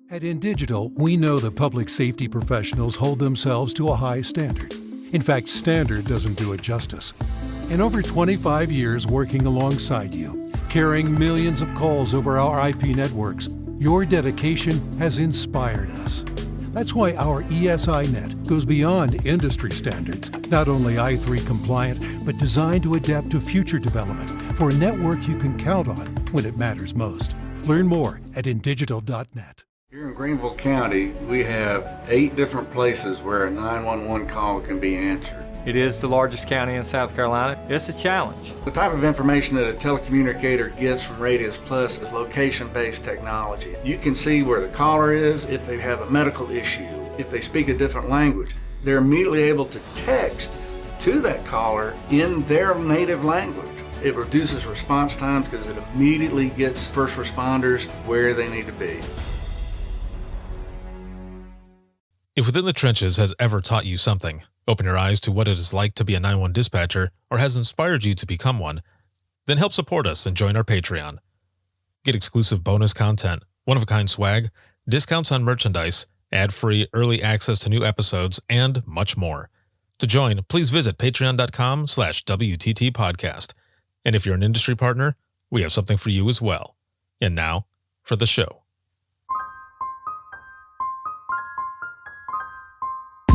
At InDigital, we know that public safety professionals hold themselves to a high standard. In fact, standard doesn't do it justice. In over 25 years working alongside you, carrying millions of calls over our IP networks, your dedication has inspired us. That's why our ESI Net goes beyond industry standards, not only I3 compliant, but designed to adapt to future development for a network you can count on when it matters most. Learn more at indigital.net. Here in Greenville County, we have 8 different places where a 911 call can be answered. It is the largest county in South Carolina. It's a challenge. The type of information that a telecommunicator gets from Radius Plus is location-based technology. You can see where the caller is, if they have a medical issue, if they speak a different language. They're immediately able to text to that caller in their native language. It reduces response times because it immediately gets first responders where they need to be. If Within the Trenches has ever taught you something, open your eyes to what it is like to be a 911 dispatcher, or has inspired you to become one, then help support us and join our Patreon. Get exclusive bonus content, one-of-a-kind swag, discounts on merchandise, ad-free early access to new episodes, and much more. To join, please visit patreon.com/WTT podcast. And if you're an industry partner, we have something for you as well. And now, for the show.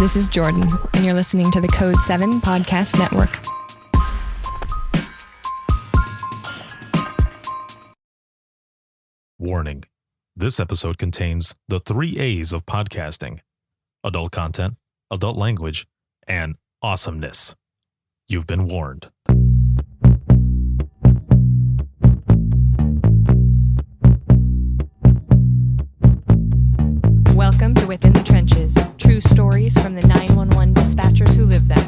This is Jordan, and you're listening to the Code 7 Podcast Network. Warning. This episode contains the 3 A's of podcasting: adult content, adult language, and awesomeness. You've been warned. Welcome to Within the Trenches, true stories from the 911 dispatchers who live them.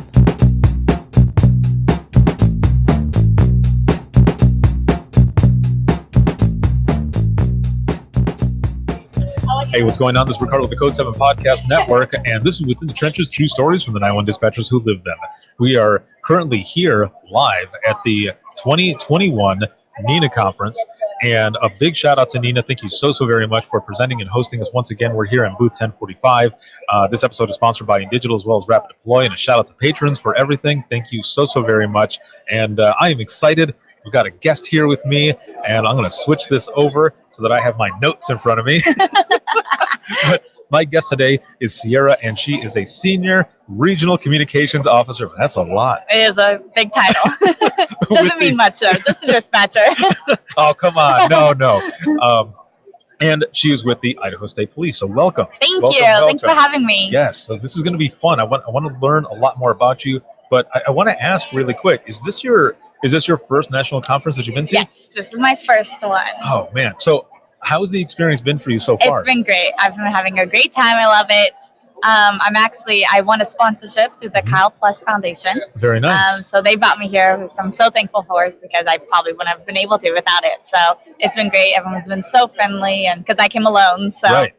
Hey, what's going on? This is Ricardo with the Code 7 Podcast Network, and this is Within the Trenches, true stories from the 911 dispatchers who live them. We are currently here live at the 2021 NENA conference, and a big shout out to NENA. Thank you so very much for presenting and hosting us once again. We're here in booth 1045. This episode is sponsored by InDigital as well as Rapid Deploy, and a shout out to patrons for everything. Thank you so very much, and I am excited. We've got a guest here with me, and I'm going to switch this over so that I have my notes in front of me. But my guest today is Sierra, and she is a senior regional communications officer. That's a lot. It is a big title. Doesn't mean much, though. Just a dispatcher. Oh, come on. No. And she is with the Idaho State Police. So welcome. Thank you. Thanks for having me. Yes. So this is going to be fun. I want to learn a lot more about you. But I want to ask really quick, is this your first national conference that you've been to? Yes, this is my first one. Oh, man. So how's the experience been for you so far? It's been great. I've been having a great time. I love it. I won a sponsorship through the Kyle Plus Foundation. Very nice. So they brought me here, which I'm so thankful for, because I probably wouldn't have been able to without it. So it's been great. Everyone's been so friendly, and because I came alone, so right.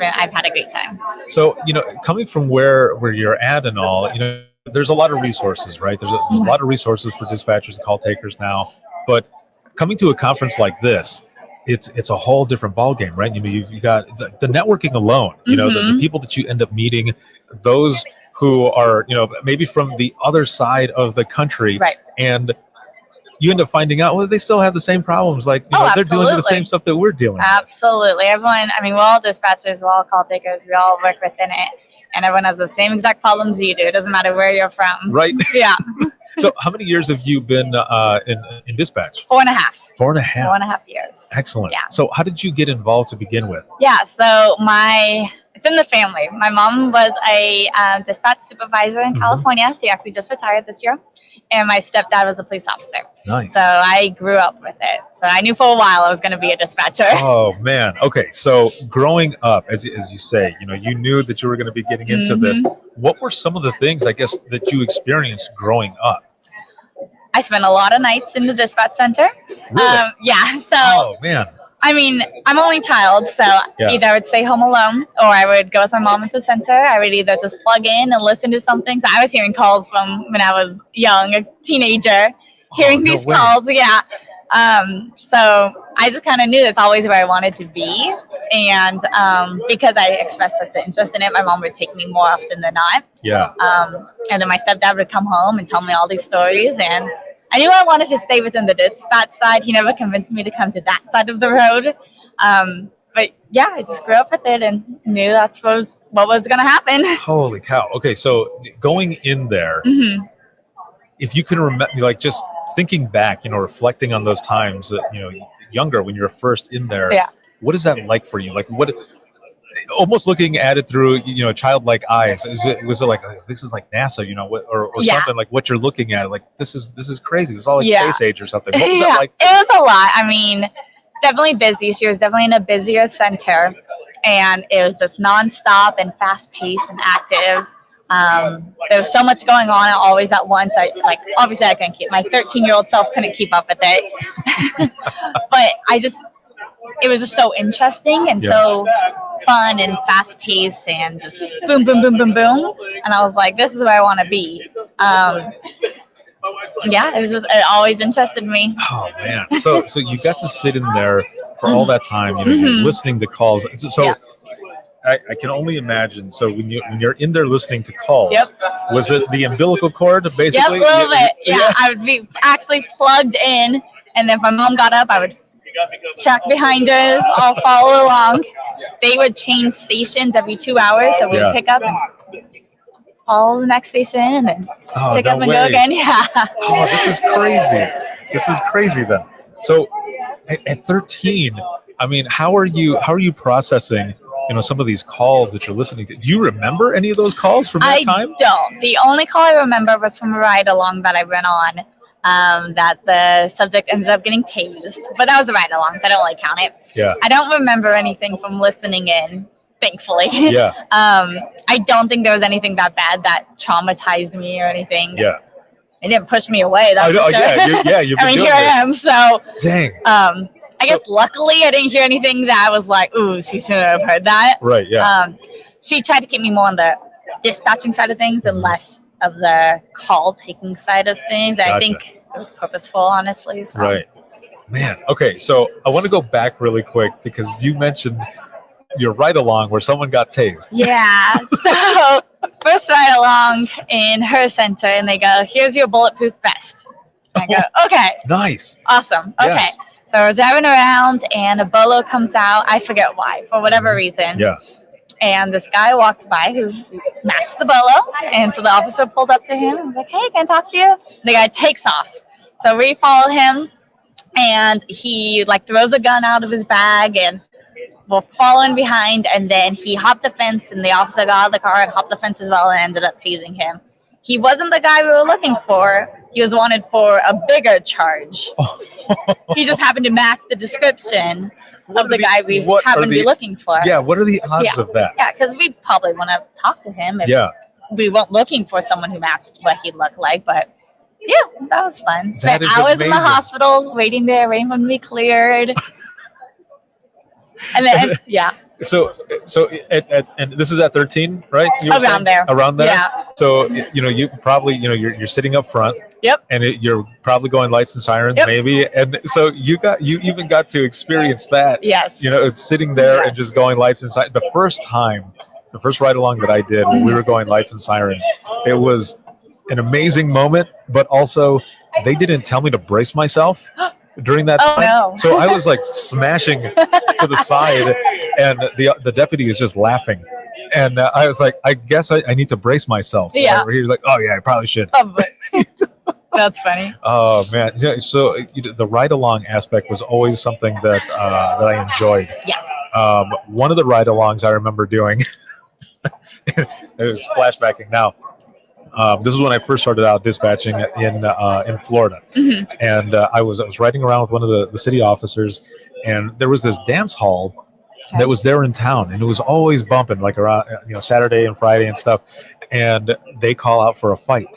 I've had a great time. So, coming from where you're at and all, there's a lot of resources, right? There's a lot of resources for dispatchers and call takers now, but coming to a conference like this, it's a whole different ballgame, right? You've got the networking alone, the people that you end up meeting, those who are, maybe from the other side of the country, right? And you end up finding out, well, they still have the same problems. Like, they're dealing with the same stuff that we're dealing with. Absolutely. Everyone, we're all dispatchers, we're all call takers, we all work within it. And everyone has the same exact problems you do. It doesn't matter where you're from. Right. Yeah. So how many years have you been in dispatch? 4.5. 4.5. 4.5 years. Excellent. Yeah. So how did you get involved to begin with? Yeah. So it's in the family. My mom was a dispatch supervisor in California. She actually just retired this year. And my stepdad was a police officer. Nice. So I grew up with it. So I knew for a while I was going to be a dispatcher. Oh, man. Okay. So growing up, as you say, you knew that you were going to be getting into this. What were some of the things, I guess, that you experienced growing up? I spent a lot of nights in the dispatch center. Really? Yeah. So. Oh, man. I'm only child, so either I would stay home alone or I would go with my mom at the center. I would either just plug in and listen to something. So I was hearing calls from when I was young, a teenager, hearing these calls. Yeah. So I just kind of knew that's always where I wanted to be. And because I expressed such an interest in it, my mom would take me more often than not. Yeah. And then my stepdad would come home and tell me all these stories. And I knew I wanted to stay within the dispatch side. He never convinced me to come to that side of the road. But yeah, I just grew up with it and knew that's what was going to happen. Holy cow. Okay, so going in there, if you can remember, like just thinking back, reflecting on those times, younger when you were first in there, what is that like for you? Like what, almost looking at it through, childlike eyes, was it like, this is like NASA, or something like what you're looking at? Like, this is crazy. This is all like space age or something. What was that like? It was a lot. I mean, it's definitely busy. She was definitely in a busier center, and it was just nonstop and fast paced and active. There was so much going on always at once. Obviously I couldn't keep, my 13-year-old self couldn't keep up with it. But it was just so interesting and so fun and fast paced and just boom, boom, boom, boom, boom. And I was like, this is where I want to be. It always interested me. Oh man. So you got to sit in there for all that time, you're listening to calls. So I can only imagine. So when you're in there listening to calls, was it the umbilical cord basically? Yep, a little bit. Yeah, I would be actually plugged in, and then if my mom got up, I would check behind her. I'll follow along. They would change stations every 2 hours, so we'd pick up and follow the next station, and then pick up and go again. Yeah. Oh, this is crazy. This is crazy then. So at 13, I mean, how are you processing? Some of these calls that you're listening to. Do you remember any of those calls from that time? I don't. The only call I remember was from a ride along that I went on, that the subject ended up getting tased. But that was a ride along, so I don't really count it. Yeah. I don't remember anything from listening in, thankfully. Yeah. I don't think there was anything that bad that traumatized me or anything. Yeah. It didn't push me away. That's for sure. You've I mean, here I am. So. Dang. I guess luckily I didn't hear anything that I was like, ooh, she shouldn't have heard that. Right, yeah. She tried to keep me more on the dispatching side of things and less of the call taking side of things. Gotcha. I think it was purposeful, honestly. So. Right. Man, okay, so I want to go back really quick because you mentioned your ride-along where someone got tased. Yeah, so first ride-along in her center, and they go, here's your bulletproof vest. And I go, okay. Nice. Awesome, okay. Yes. So we're driving around, and a bolo comes out. I forget why, for whatever reason. Yeah. And this guy walked by who matched the bolo, and so the officer pulled up to him and was like, hey, can I talk to you? And the guy takes off. So we followed him, and he throws a gun out of his bag, and we're following behind, and then he hopped a fence, and the officer got out of the car and hopped the fence as well and ended up tasing him. He wasn't the guy we were looking for. He was wanted for a bigger charge. He just happened to match the description of the guy we happened to be looking for. Yeah, what are the odds of that? Yeah, because we probably want to talk to him if we weren't looking for someone who matched what he looked like. But yeah, that was fun. Spent hours in the hospital waiting there, waiting for him to be cleared. And then, So, and this is at 13, right? Around there. Yeah. So, you probably, you're sitting up front. Yep. And you're probably going lights and sirens, maybe. And so you even got to experience that. Yes. It's sitting there and just going lights and sirens. The first ride along that I did when we were going lights and sirens, it was an amazing moment, but also they didn't tell me to brace myself during that time. No. So I was smashing to the side, and the deputy is just laughing. And I was like, I guess I need to brace myself. Yeah. He was like, oh yeah, I probably should. That's funny. Oh man. So the ride along aspect was always something that I enjoyed. Yeah. One of the ride alongs I remember doing, it was flashbacking now. This is when I first started out dispatching in Florida, and I was riding around with one of the city officers, and there was this dance hall that was there in town, and it was always bumping around Saturday and Friday and stuff, and they call out for a fight.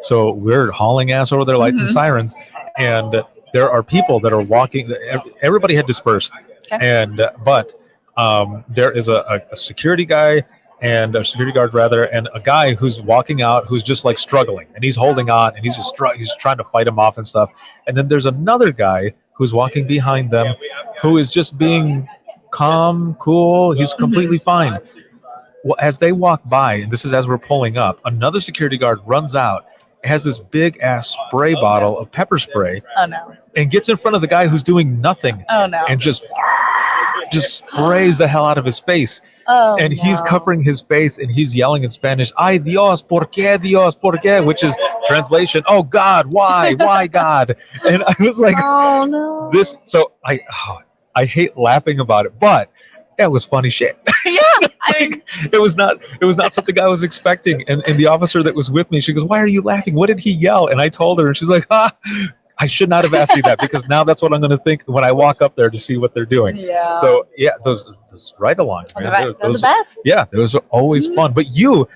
So we're hauling ass over there, lights and sirens, and there are people that are walking. Everybody had dispersed, but there is a security guy. And a security guard and a guy who's walking out who's just struggling, and he's holding on, and he's trying to fight him off and stuff. And then there's another guy who's walking behind them who is just being calm, cool. He's completely fine. Well, as they walk by, and this is as we're pulling up, another security guard runs out, has this big ass spray bottle of pepper spray, Oh no. and gets in front of the guy who's doing nothing, Oh no. and just sprays the hell out of his face. Oh, And he's no. covering his face, and he's yelling in Spanish, "Ay Dios, por qué?" Which is translation, "Oh God, why God?" And I was like, Oh no. "This." So I hate laughing about it, but that was funny shit. Yeah. I mean, It was not something I was expecting. And the officer that was with me, she goes, "Why are you laughing? What did he yell?" And I told her, and she's like, I should not have asked you that, because now that's what I'm going to think when I walk up there to see what they're doing. yeah. So yeah, those ride-alongs, man, they're the best. yeah, it was always fun. But you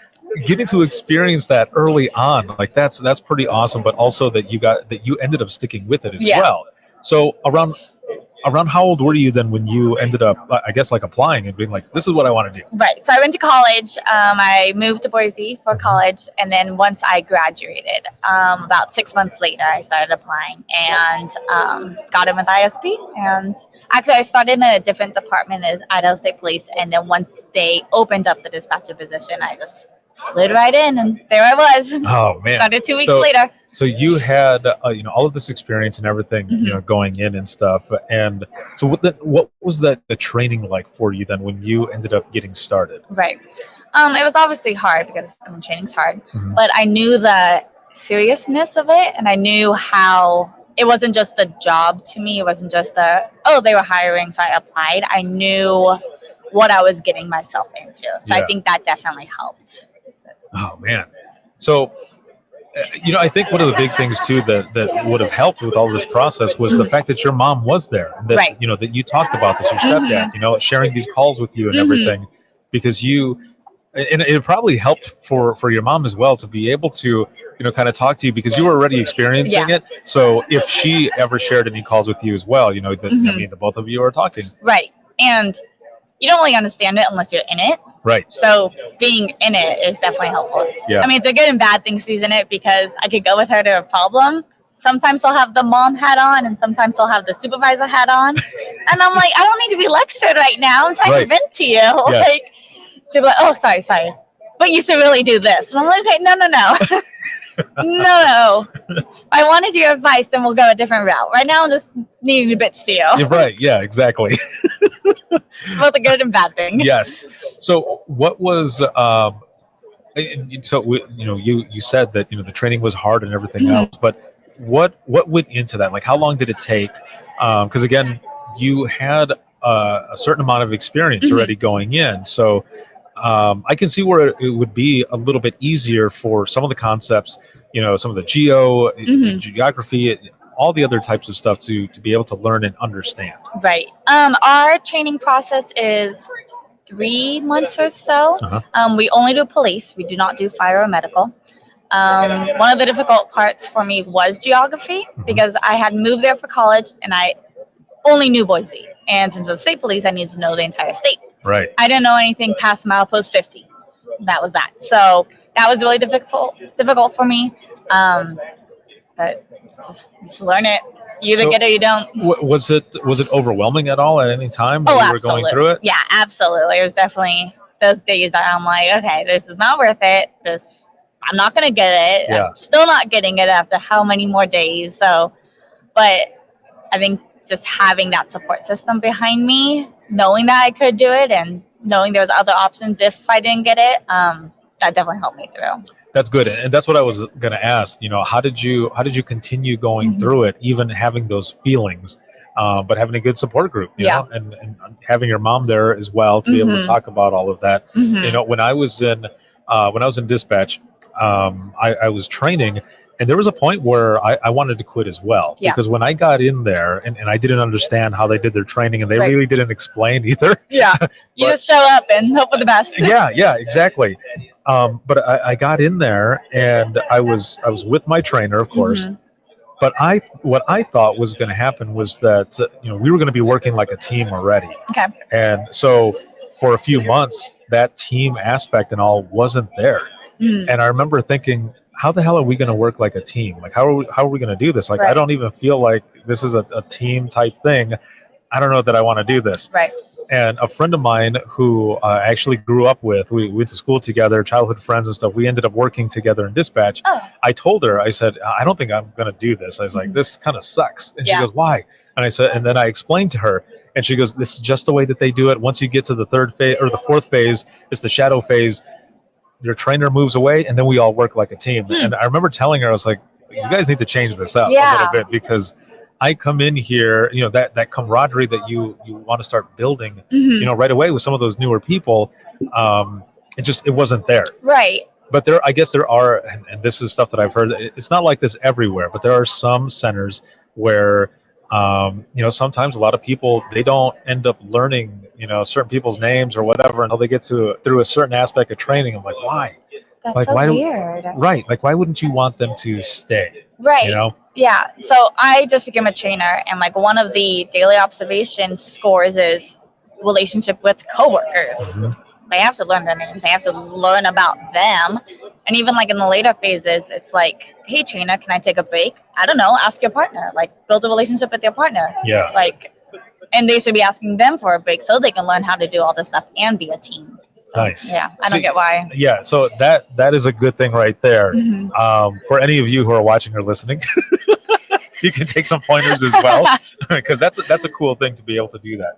getting to experience that early on, like that's pretty awesome. But also that you ended up sticking with it as Yeah. well. So around how old were you then when you ended up, I guess, like applying and being like, this is what I want to do? Right. So I went to college. I moved to Boise for college. And then once I graduated, about 6 months later, I started applying and got in with ISP. And actually, I started in a different department at Idaho State Police. And then once they opened up the dispatcher position, I just slid right in. And there I was. Oh, man. Started 2 weeks later. So you had, all of this experience and everything, going in and stuff. And so what was the training like for you then when you ended up getting started? Right. It was obviously hard because training's hard, but I knew the seriousness of it, and I knew how it wasn't just the job to me. It wasn't just they were hiring, so I applied. I knew what I was getting myself into. So I think that definitely helped. Oh, man. So, I think one of the big things too that would have helped with all this process was the fact that your mom was there, and that Right. That you talked about this, your stepdad, sharing these calls with you and everything, because and it probably helped for your mom as well to be able to kind of talk to you, because you were already experiencing it. So if she ever shared any calls with you as well, I mean, the both of you are talking, Right. And you don't really understand it unless you're in it. right? So being in it is definitely helpful. Yeah. I mean, it's a good and bad thing she's in it, because I could go with her to a problem. Sometimes she'll have the mom hat on, and sometimes she'll have the supervisor hat on. And I'm like, I don't need to be lectured right now. I'm trying Right. to vent to you. Yes. Like, she'll be like, oh, sorry. But you should really do this. And I'm like, okay, no. No. If I wanted your advice, then we'll go a different route. Right now, I'm just needing to bitch to you. You're right. Yeah, exactly. It's both a good and bad thing. Yes. So what was you said that the training was hard and everything else, but what went into that? Like, how long did it take? Because again, you had a certain amount of experience already going in, so I can see where it would be a little bit easier for some of the concepts, some of the geography, all the other types of stuff to be able to learn and understand. Right. Our training process is 3 months or so. We only do police. We do not do fire or medical. One of the difficult parts for me was geography, because I had moved there for college and I only knew Boise. And since it was state police, I needed to know the entire state. Right. I didn't know anything past milepost 50. That was that. So that was really difficult for me. But just learn it. You either get it or you don't. Was it overwhelming at all at any time Oh, when you were absolutely. going through it? Yeah, absolutely. It was definitely those days that I'm like, okay, this is not worth it. I'm not going to get it. Yeah. I'm still not getting it after how many more days. So, but I think just having that support system behind me, knowing that I could do it and knowing there was other options if I didn't get it, that definitely helped me through. That's good, and that's what I was going to ask. How did you continue going through it, even having those feelings, but having a good support group, you know, and having your mom there as well to be able to talk about all of that. When I was in dispatch, I was training, and there was a point where I wanted to quit as well, because when I got in there and I didn't understand how they did their training, and they really didn't explain either. Yeah, you just show up and hope for the best. Yeah, exactly. But I got in there, and I was with my trainer, of course. But what I thought was going to happen was that we were going to be working like a team already. Okay. And so for a few months, that team aspect and all wasn't there. And I remember thinking, how the hell are we going to work like a team? Like, how are we going to do this? Like, I don't even feel like this is a team type thing. I don't know that I want to do this. Right. And a friend of mine who I actually grew up with, we went to school together, childhood friends and stuff. We ended up working together in dispatch. Oh. I told her, I said, I don't think I'm going to do this. I was like, this kind of sucks. And she Yeah. goes, why? And I said, and then I explained to her, and she goes, this is just the way that they do it. Once you get to the third phase or the fourth phase, it's the shadow phase. Your trainer moves away, and then we all work like a team. And I remember telling her, I was like, you guys need to change this up a little bit, because I come in here, that camaraderie that you want to start building, right away with some of those newer people. It wasn't there. Right. But I guess there are, and this is stuff that I've heard. It's not like this everywhere, but there are some centers where, sometimes a lot of people, they don't end up learning, certain people's names or whatever until they get through a certain aspect of training. I'm like, why? That's Like, so why weird. Right. Like, why wouldn't you want them to stay? Right. Yeah. So I just became a trainer, and like one of the daily observation scores is relationship with coworkers. They have to learn their names. They have to learn about them. And even like in the later phases, it's like, hey, trainer, can I take a break? I don't know. Ask your partner. Like, build a relationship with your partner. Yeah. Like, and they should be asking them for a break so they can learn how to do all this stuff and be a team. Nice. Yeah. I don't get why. Yeah. So that is a good thing right there. For any of you who are watching or listening, you can take some pointers as well, because that's a cool thing to be able to do that.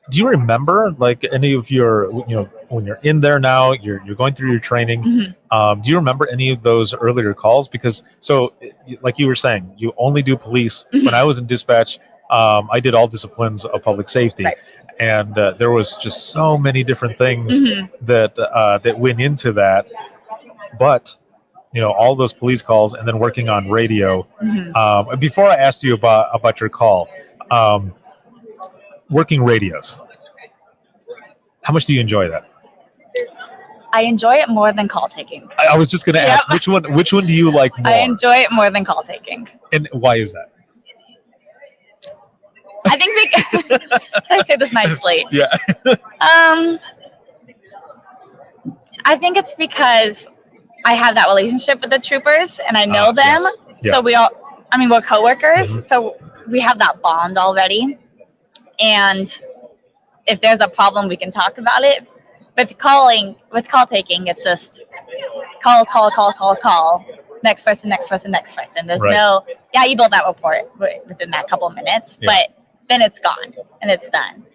Do you remember like any of your, when you're in there now, you're going through your training, do you remember any of those earlier calls? Because like you were saying, you only do police. When I was in dispatch, I did all disciplines of public safety. Right. And there was just so many different things that went into that. But, all those police calls and then working on radio. Before I asked you about your call, working radios, how much do you enjoy that? I enjoy it more than call taking. I was just going to ask, which one do you like more? I enjoy it more than call taking. And why is that? I think I say this nicely. Yeah. I think it's because I have that relationship with the troopers and I know them. Yes. Yeah. So we're coworkers. So we have that bond already. And if there's a problem, we can talk about it. With call taking, it's just call. Next person. There's you build that report within that couple of minutes, but then it's gone and it's done.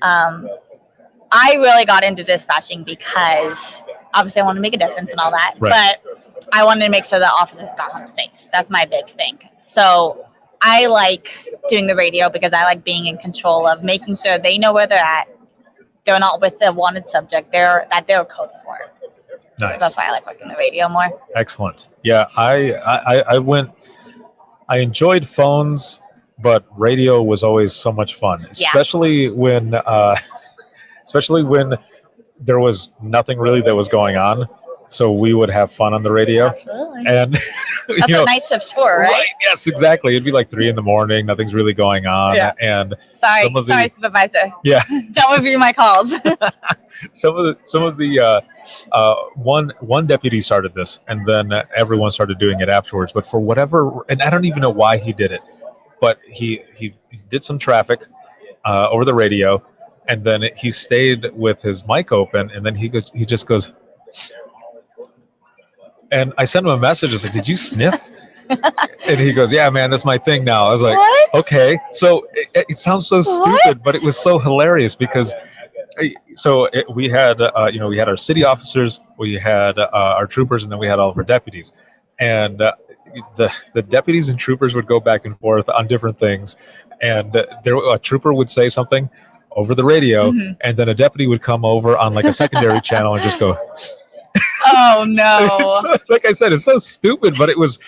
I really got into dispatching because obviously I want to make a difference and all that, but I wanted to make sure that officers got home safe. That's my big thing. So I like doing the radio because I like being in control of making sure they know where they're at. They're not with the wanted subject. They're code for it. Nice. So that's why I like working the radio more. Excellent. Yeah, I enjoyed phones, but radio was always so much fun, especially when there was nothing really that was going on. So we would have fun on the radio. Absolutely. And that's what night shift's for, right? Yes, exactly. It'd be like 3 a.m. Nothing's really going on. Yeah. And sorry, supervisor. Yeah. Don't review my calls. Some of the one deputy started this, and then everyone started doing it afterwards. But for whatever, and I don't even know why he did it, but he did some traffic over the radio, and then he stayed with his mic open, and then he just goes. And I sent him a message. I was like, "Did you sniff?" And he goes, "Yeah, man, that's my thing now." I was like, What? "Okay." So it sounds so stupid, but it was so hilarious because. We had we had our city officers, we had our troopers, and then we had all of our deputies. And the deputies and troopers would go back and forth on different things. And a trooper would say something over the radio, and then a deputy would come over on like a secondary channel and just go. Oh no! Like I said, it's so stupid, but it was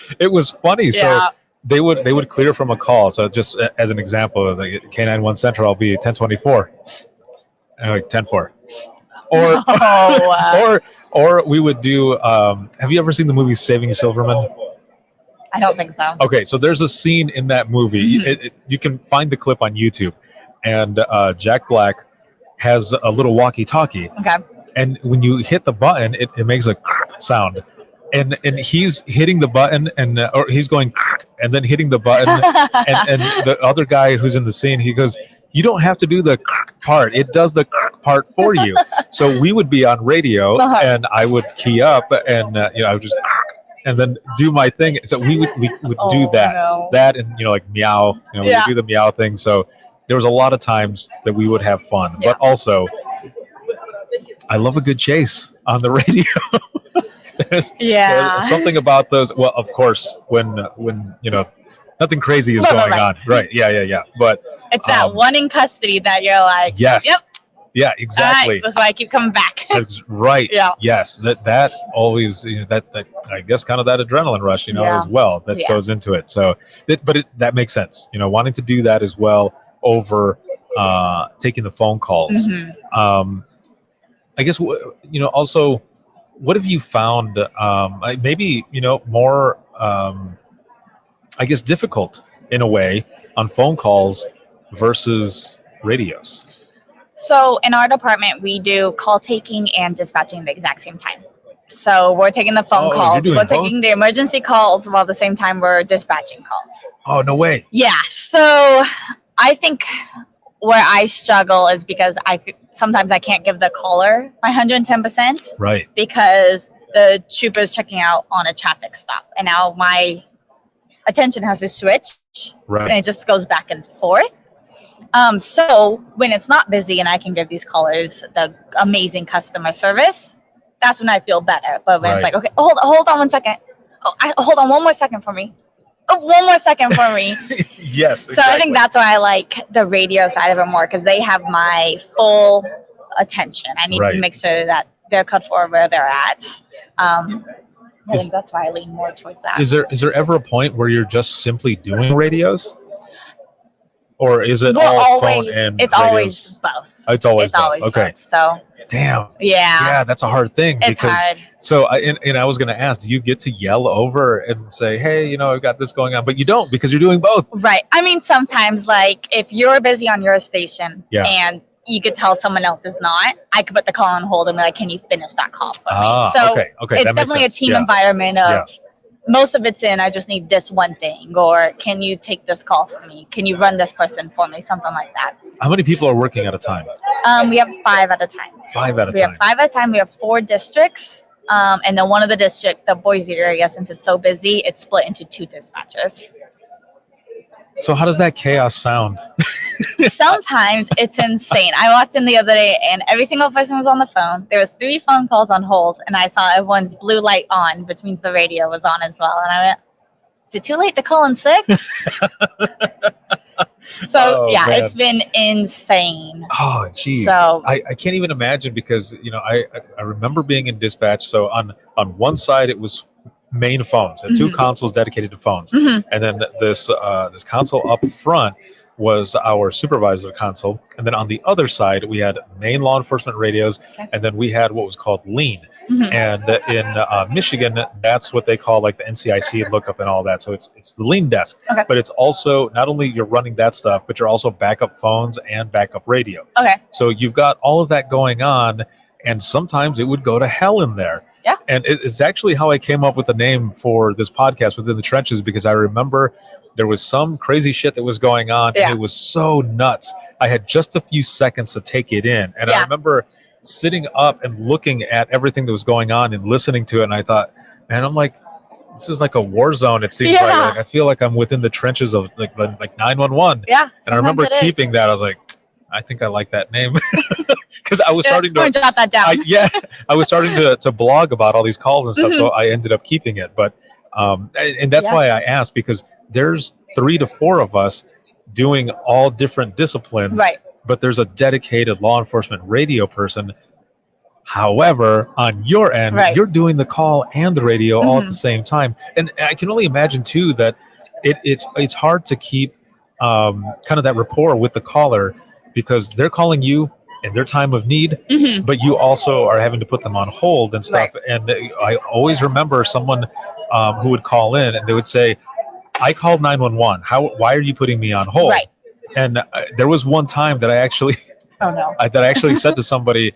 funny. Yeah. So they would clear from a call. So just as an example, it was like K91 Central, I'll be 1024. And like 10-4. Or we would do have you ever seen the movie Saving Silverman? I don't think so. Okay, so there's a scene in that movie. You can find the clip on YouTube, and Jack Black has a little walkie-talkie. Okay. And when you hit the button, it makes a sound. And he's hitting the button or he's going and then hitting the button. and the other guy who's in the scene, he goes, you don't have to do the part. It does the part for you. So we would be on radio, and I would key up, and I would just and then do my thing. So we would do that, and like meow. We would do the meow thing. So there was a lot of times that we would have fun, but also I love a good chase on the radio. there's something about those. Well, of course, when nothing crazy is going on. Right. Yeah. But it's that one in custody that you're like, yes. Yep. Yeah, exactly. That's why I keep coming back. That's right. Yeah. Yes. That always, that I guess kind of that adrenaline rush, as well that goes into it. So, that makes sense. Wanting to do that as well over taking the phone calls. Mm-hmm. I guess, also, what have you found maybe, more, I guess, difficult in a way on phone calls versus radios? So in our department, we do call taking and dispatching at the exact same time. So we're taking the phone calls, we're taking the emergency calls while at the same time we're dispatching calls. Oh, no way. Yeah. So I think where I struggle is because sometimes I can't give the caller my 110%. Right. Because the trooper's checking out on a traffic stop. And now my attention has to switch. Right. And it just goes back and forth. So when it's not busy and I can give these callers the amazing customer service, that's when I feel better. But when it's like, okay, hold on 1 second. Hold on one more second for me. One more second for me. Yes. So I think that's why I like the radio side of it more, because they have my full attention. I need to make sure that they're cut for where they're at. I think that's why I lean more towards that. Is there ever a point where you're just simply doing radios? Or is it all phone and it's radios? Always both. It's always both. Okay. Both, so damn. Yeah. Yeah, that's a hard thing. It's hard. So I was going to ask, do you get to yell over and say, hey, I've got this going on, but you don't because you're doing both. Right. I mean, sometimes like if you're busy on your station and you could tell someone else is not, I could put the call on hold and be like, can you finish that call for me? So okay. It's definitely a team environment of most of it's in, I just need this one thing, or can you take this call for me? Can you run this person for me? Something like that. How many people are working at a time? We have 5 at a time. 5 at a time. We have 5 at a time. We have 4 districts. And then one of the district, the Boise area, since it's so busy, it's split into 2 dispatches. So how does that chaos sound? Sometimes it's insane. I walked in the other day and every single person was on the phone. There was 3 phone calls on hold, and I saw everyone's blue light on, which means the radio was on as well. And I went, is it too late to call in sick? So man. It's been insane. Oh, geez. So I can't even imagine because, I remember being in dispatch. So on one side, it was main phones and 2 consoles dedicated to phones. And then this console up front was our supervisor console. And then on the other side, we had main law enforcement radios. And then we had what was called lean. And in Michigan, that's what they call like the NCIC lookup and all that. So it's the lean desk. Okay. But it's also not only you're running that stuff, but you're also backup phones and backup radio. Okay. So you've got all of that going on. And sometimes it would go to hell in there. Yeah. And it's actually how I came up with the name for this podcast, Within the Trenches, because I remember there was some crazy shit that was going on and it was so nuts. I had just a few seconds to take it in. And I remember sitting up and looking at everything that was going on and listening to it. And I thought, man, I'm like, this is like a war zone. It seems like I feel like I'm within the trenches of like 911. Yeah. And I remember keeping that. I was like, I think I like that name. Because I was starting to jot that down. I was starting to blog about all these calls and stuff, so I ended up keeping it. But and that's why I asked, because there's 3 to 4 of us doing all different disciplines, right? But there's a dedicated law enforcement radio person. However, on your end, you're doing the call and the radio all at the same time, and I can only imagine too that it's hard to keep kind of that rapport with the caller, because they're calling you in their time of need, but you also are having to put them on hold and stuff. Right. And I always remember someone who would call in and they would say, I called 911. Why are you putting me on hold? Right. And there was one time that I actually, that I actually said to somebody,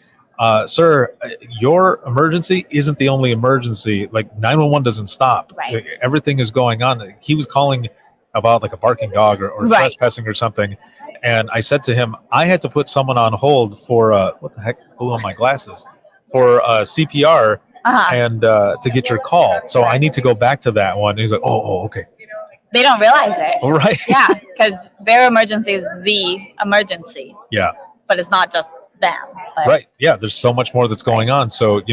Sir, your emergency isn't the only emergency. Like 911 doesn't stop. Right. Everything is going on. He was calling about like a barking dog or Right. trespassing or something. And I said to him, I had to put someone on hold for, what the heck flew on my glasses, for CPR and to get your call. So I need to go back to that one. And he's like, oh, okay. They don't realize it. All right. Yeah, because their emergency is the emergency. Yeah. But it's not just them. But Right. Yeah. There's so much more that's going on. So,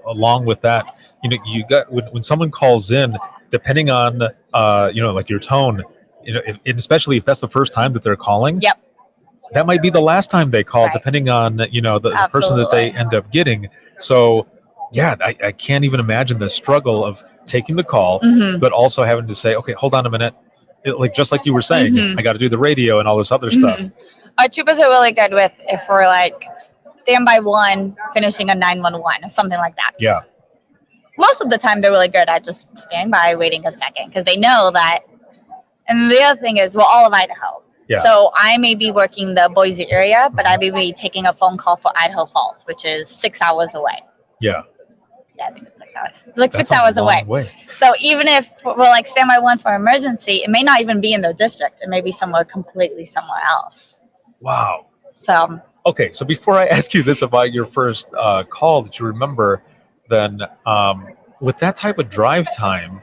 along with that, you got when someone calls in, depending on, like your tone, especially if that's the first time that they're calling. Yep. That might be the last time they call, Right. depending on, the person that they end up getting. So, yeah, I can't even imagine the struggle of taking the call, but also having to say, okay, hold on a minute. Just like you were saying, I got to do the radio and all this other stuff. Our troopers are really good with if we're like standby one finishing a 911 or something like that. Yeah. Most of the time they're really good at just standing by waiting a second because they know that. And the other thing is, we're all of Idaho. Yeah. So I may be working the Boise area, but I may be taking a phone call for Idaho Falls, which is 6 hours away. Yeah. Yeah, I think it's 6 hours. It's like That's 6 hours a long away. way. So even if we're like standby one for emergency, it may not even be in their district. It may be somewhere else. Wow. So Okay, so before I ask you this about your first call that you remember, then with that type of drive time,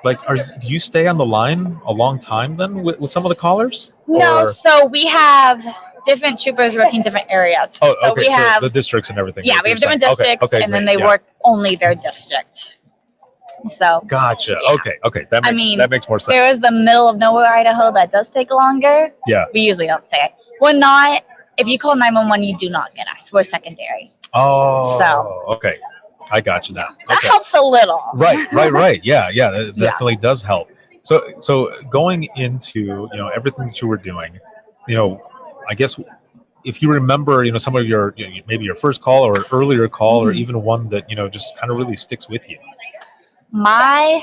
do you stay on the line a long time then with some of the callers? no, Or- so we have different troopers working different areas. Oh, so okay. we have the districts and everything. yeah, like we you're have different saying. Okay, districts, okay, and then great, they yeah. work only their district. So Gotcha. Yeah. Okay. That makes more sense. there is the middle of nowhere Idaho that does take longer. Yeah. We usually don't say it. We're not. If you call 911, you do not get us. We're secondary. Oh. So- Okay. I got you now. That Okay. helps a little. Right. Yeah. That definitely does help. So going into everything that you were doing, I guess if you remember some of your maybe your first call or an earlier call or even one that just kind of really sticks with you. My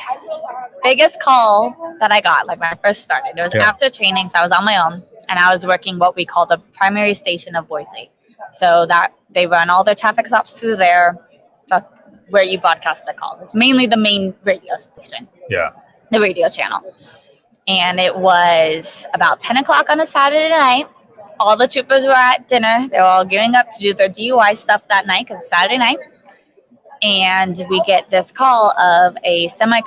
biggest call that I got, like when I first started, it was Yeah. after training. So I was on my own, and I was working what we call the primary station of Boise. So that they run all their traffic stops through there. That's where you broadcast the calls. It's mainly the main radio station, Yeah. the radio channel. And it was about 10 o'clock on a Saturday night. All the troopers were at dinner. They were all gearing up to do their DUI stuff that night because it's Saturday night. And we get this call of a semi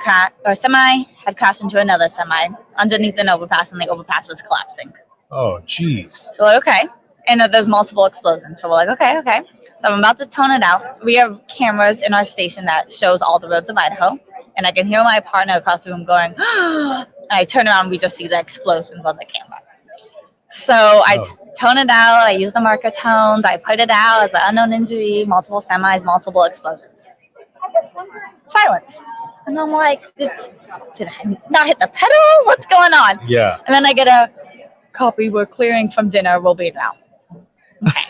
had crashed into another semi underneath an overpass, and the overpass was collapsing. Oh, geez. So we're like, okay. And there's multiple explosions. So we're like, okay. So I'm about to tone it out. We have cameras in our station that shows all the roads of Idaho. And I can hear my partner across the room going, and I turn around and we just see the explosions on the camera. So I tone it out. I use the marker tones. I put it out as an unknown injury, multiple semis, multiple explosions. Silence. And I'm like, did I not hit the pedal? What's going on? Yeah. And then I get a copy. We're clearing from dinner. We'll be now. Okay.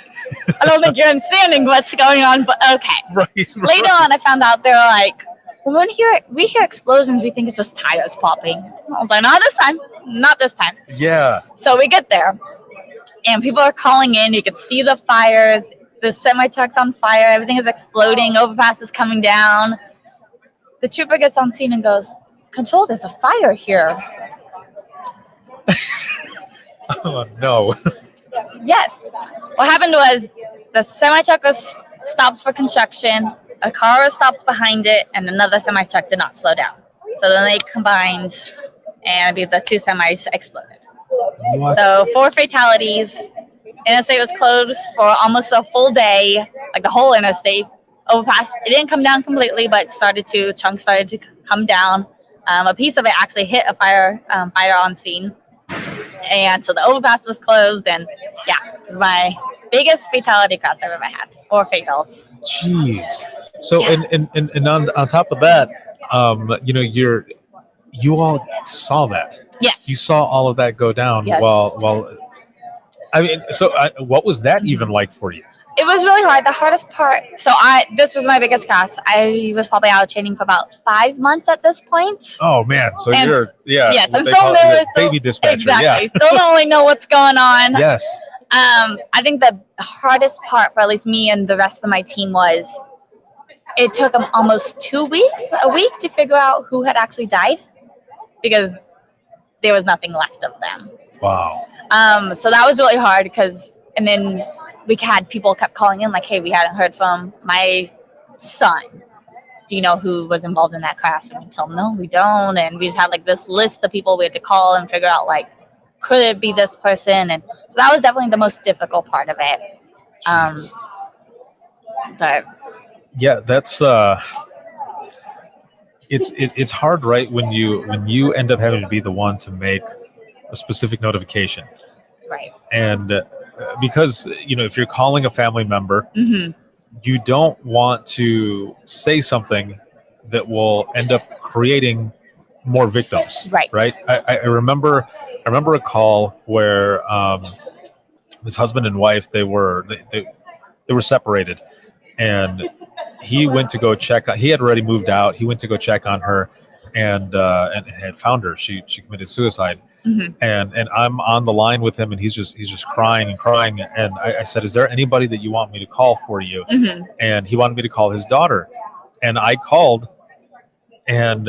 I don't think you're understanding what's going on, but okay. Right. Later on, I found out they were like, when we hear explosions, we think it's just tires popping. I was like, not this time. Yeah. So we get there, and people are calling in. You can see the fires. The semi-truck's on fire. Everything is exploding. Overpass is coming down. The trooper gets on scene and goes, "Control, there's a fire here." Oh, no. Yes. What happened was the semi-truck was stopped for construction. A car was stopped behind it, and another semi-truck did not slow down. So then they combined, and the two semis exploded. What? So 4 fatalities. Interstate was closed for almost a full day, like the whole interstate. Overpass, it didn't come down completely, but chunks started to come down. A piece of it actually hit a fire on scene. And so the overpass was closed, and yeah, it was my biggest fatality crash I've ever had. 4 fatals. Jeez. So Yeah. and on top of that, you all saw that. Yes. You saw all of that go down. Yes. While I mean, so what was that even like for you? It was really hard. The hardest part. So this was my biggest class. I was probably out training for about 5 months at this point. Oh man, so And you're yes, what I'm they still call nervous. baby dispatcher. Exactly. Yeah. Still don't really know what's going on. Yes. I think the hardest part for at least me and the rest of my team was it took them almost a week to figure out who had actually died because there was nothing left of them. Wow. So that was really hard and then we had people kept calling in like, hey, we hadn't heard from my son. Do you know who was involved in that crash? And we tell them, no, we don't. And we just had like this list of people we had to call and figure out like, could it be this person? And so that was definitely the most difficult part of it. But yeah, that's it's hard, right? When you end up having to be the one to make a specific notification, right? And because if you're calling a family member, Mm-hmm. you don't want to say something that will end up creating more victims, right? I remember a call where this husband and wife they were separated, and he went to go check. He had already moved out. He went to go check on her, and had found her. She committed suicide. Mm-hmm. And I'm on the line with him, and he's just crying and crying. And I said, "Is there anybody that you want me to call for you?" Mm-hmm. And he wanted me to call his daughter, and I called, and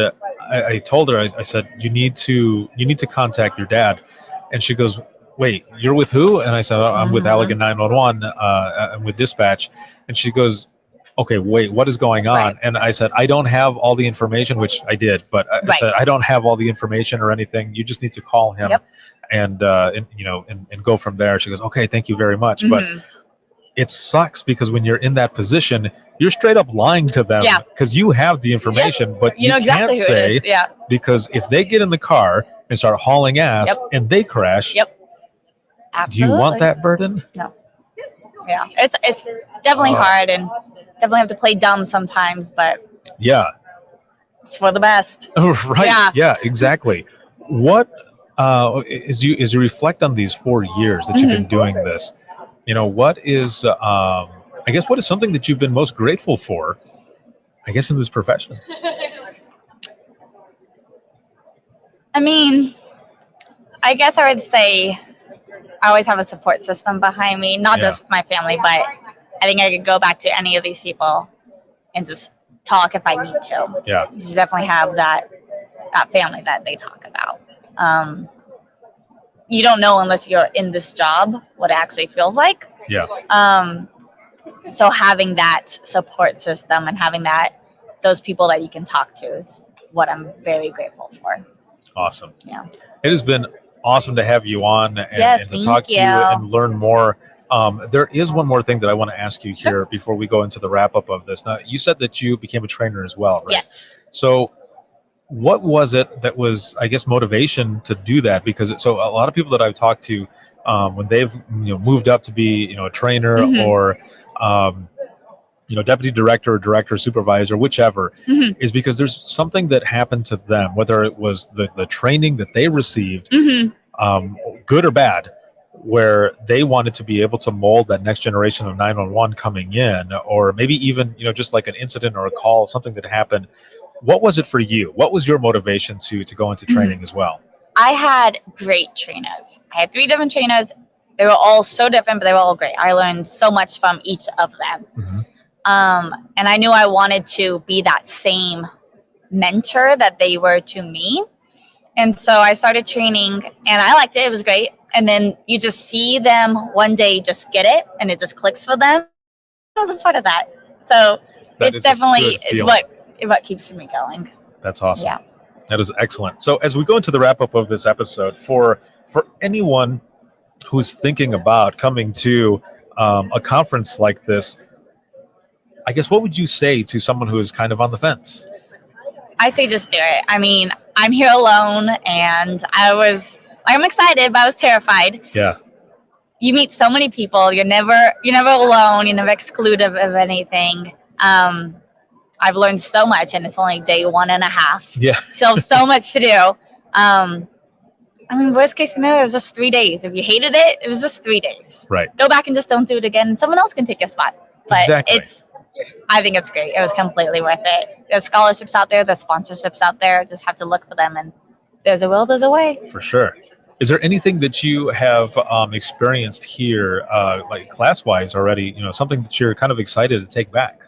I told her, I said, "You need to contact your dad," and she goes, "Wait, you're with who?" And I said, "I'm with Allegan 911. I'm with dispatch," and she goes, "Okay, wait, what is going on?" Right. And I said, "I don't have all the information," which I did, but I said, "I don't have all the information or anything. You just need to call him." Yep. And go from there. She goes, "Okay, thank you very much." Mm-hmm. But it sucks because when you're in that position, you're straight up lying to them because you have the information, but you know exactly can't say because if they get in the car and start hauling ass and they crash, Absolutely. do you want that burden? No. Yeah, it's definitely hard and definitely have to play dumb sometimes, but it's for the best. Right. Yeah, exactly. What as you reflect on these 4 years that you've been doing this, what is I guess what is something that you've been most grateful for, I guess, in this profession? I mean, I guess I would say I always have a support system behind me, not just my family, but I think I could go back to any of these people and just talk if I need to. Yeah. You definitely have that family that they talk about. You don't know unless you're in this job what it actually feels like. Yeah. So having that support system and having those people that you can talk to is what I'm very grateful for. Awesome. Yeah. It has been awesome to have you on and to talk to you and learn more. There is one more thing that I want to ask you here before we go into the wrap up of this. Now, you said that you became a trainer as well, right? Yes. So what was it that was, I guess, motivation to do that? Because a lot of people that I've talked to, when they've moved up to be a trainer or deputy director or director, supervisor, whichever, is because there's something that happened to them, whether it was the training that they received, good or bad, where they wanted to be able to mold that next generation of 911 coming in, or maybe even, just like an incident or a call, something that happened. What was it for you? What was your motivation to go into training as well? I had great trainers. I had 3 different trainers. They were all so different, but they were all great. I learned so much from each of them. And I knew I wanted to be that same mentor that they were to me. And so I started training and I liked it. It was great. And then you just see them one day just get it and it just clicks for them. I was a part of that. So it's definitely what keeps me going. That's awesome. Yeah. That is excellent. So as we go into the wrap up of this episode, for anyone who's thinking about coming to a conference like this, I guess what would you say to someone who is kind of on the fence? I say just do it. I mean, I'm here alone and I'm excited, but I was terrified. Yeah. You meet so many people. You're never alone. You're never excluded of anything. I've learned so much and it's only day 1.5. Yeah. So much to do. I mean, worst case scenario, it was just 3 days. If you hated it, it was just 3 days. Right. Go back and just don't do it again. Someone else can take your spot. But exactly. I think it's great. It was completely worth it. There's scholarships out there. There's sponsorships out there. Just have to look for them. And there's a will, there's a way. For sure. Is there anything that you have experienced here, like class-wise already, something that you're kind of excited to take back?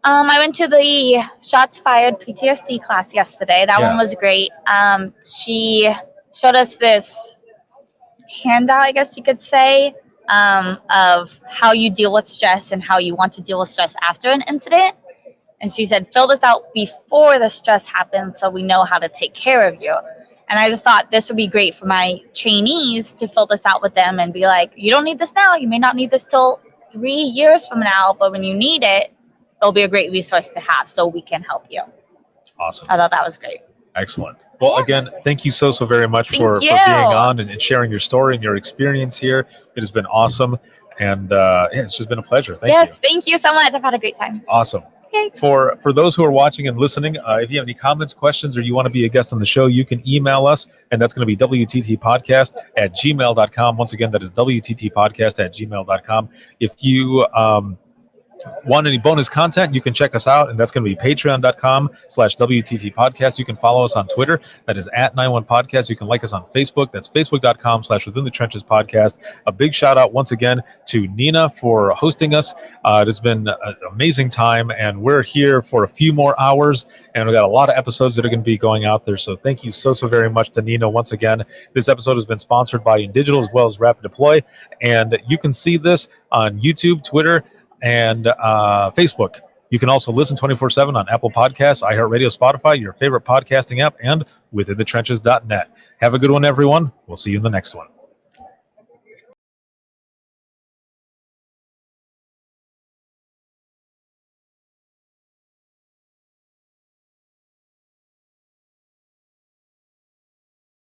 I went to the Shots Fired PTSD class yesterday. That one was great. She showed us this handout, I guess you could say, of how you deal with stress and how you want to deal with stress after an incident. And she said, fill this out before the stress happens so we know how to take care of you. And I just thought this would be great for my trainees to fill this out with them and be like, you don't need this now. You may not need this till 3 years from now, but when you need it, it'll be a great resource to have so we can help you. Awesome. I thought that was great. Excellent. Well, again, thank you so very much for being on and sharing your story and your experience here. It has been awesome. And it's just been a pleasure. Thank you. Yes, thank you so much. I've had a great time. Awesome. For those who are watching and listening, if you have any comments, questions, or you want to be a guest on the show, you can email us, and that's going to be wttpodcast@gmail.com. Once again, that is wttpodcast@gmail.com. If you want any bonus content, you can check us out, and that's going to be patreon.com/WTT podcast. You can follow us on Twitter. That is @91podcast. You can like us on Facebook. That's facebook.com/Within the Trenches podcast. A big shout out once again to NENA for hosting us. It has been an amazing time, and we're here for a few more hours, and we've got a lot of episodes that are going to be going out there. So thank you so very much to NENA once again. This episode has been sponsored by InDigital as well as Rapid Deploy, and you can see this on YouTube, Twitter, and Facebook. You can also listen 24/7 on Apple Podcasts, iHeartRadio, Spotify, your favorite podcasting app, and withinthetrenches.net. Have a good one, everyone. We'll see you in the next one.